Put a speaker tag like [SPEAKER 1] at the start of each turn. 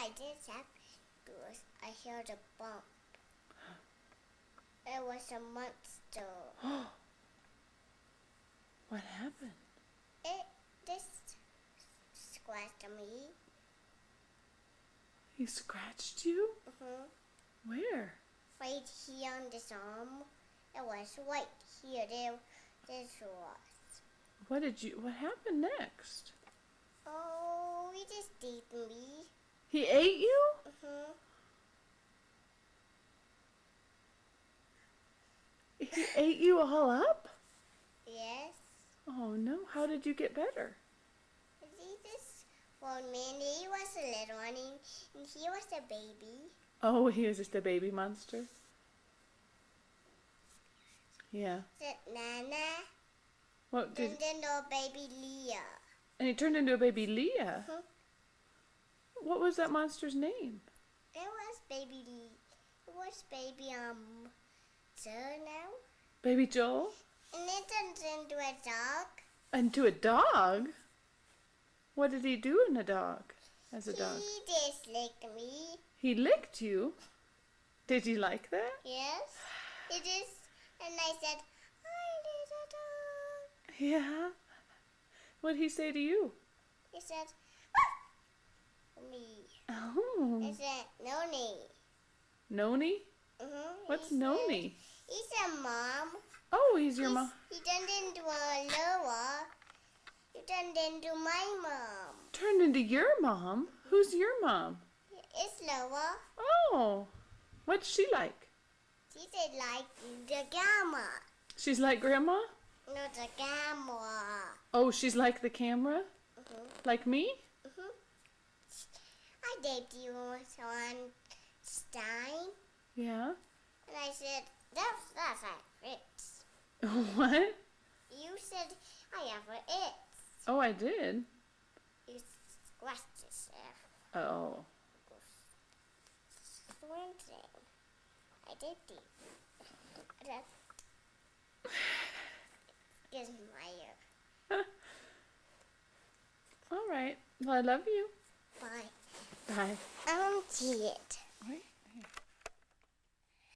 [SPEAKER 1] I did that because I heard a bump. It was a monster.
[SPEAKER 2] What happened?
[SPEAKER 1] It just scratched me.
[SPEAKER 2] He scratched you? Where?
[SPEAKER 1] Right here on this arm. It was right here. This was.
[SPEAKER 2] What happened next?
[SPEAKER 1] Oh, he just ate me.
[SPEAKER 2] He ate you? He ate you all up?
[SPEAKER 1] Yes.
[SPEAKER 2] Oh no, how did you get better?
[SPEAKER 1] He just found me and he was a little one and he was a baby.
[SPEAKER 2] Oh, he was just a baby monster? Yeah.
[SPEAKER 1] Said Nana.
[SPEAKER 2] What did?
[SPEAKER 1] Turned into a baby Leah.
[SPEAKER 2] And he turned into a baby Leah? What was that monster's name?
[SPEAKER 1] It was baby Joe now.
[SPEAKER 2] Baby Joel?
[SPEAKER 1] And it turned into a dog.
[SPEAKER 2] Into a dog? What did he do in a dog? As a dog?
[SPEAKER 1] He just licked me.
[SPEAKER 2] He licked you? Did you like that?
[SPEAKER 1] Yes. He just, and I said, "Hi, little dog."
[SPEAKER 2] Yeah. What did he say to you?
[SPEAKER 1] He said, me.
[SPEAKER 2] Oh.
[SPEAKER 1] I said, Noni.
[SPEAKER 2] Noni? What's Noni?
[SPEAKER 1] He's a mom.
[SPEAKER 2] Oh, he's your mom.
[SPEAKER 1] He turned into a Loa. He turned into my mom.
[SPEAKER 2] Turned into your mom? Who's your mom?
[SPEAKER 1] It's Loa.
[SPEAKER 2] Oh. What's she like?
[SPEAKER 1] She said like the gamma.
[SPEAKER 2] She's like Grandma?
[SPEAKER 1] No, the gamma.
[SPEAKER 2] Oh, she's like the camera? Like me?
[SPEAKER 1] I dated you on Stein.
[SPEAKER 2] Yeah.
[SPEAKER 1] And I said, that's like Ritz.
[SPEAKER 2] What?
[SPEAKER 1] You said, I have a it.
[SPEAKER 2] Oh, I did.
[SPEAKER 1] You scratched yourself.
[SPEAKER 2] Oh.
[SPEAKER 1] One thing. I did it. That is my ear.
[SPEAKER 2] All right. Well, I love you.
[SPEAKER 1] Bye.
[SPEAKER 2] Bye.
[SPEAKER 1] I don't see it.
[SPEAKER 2] Wait.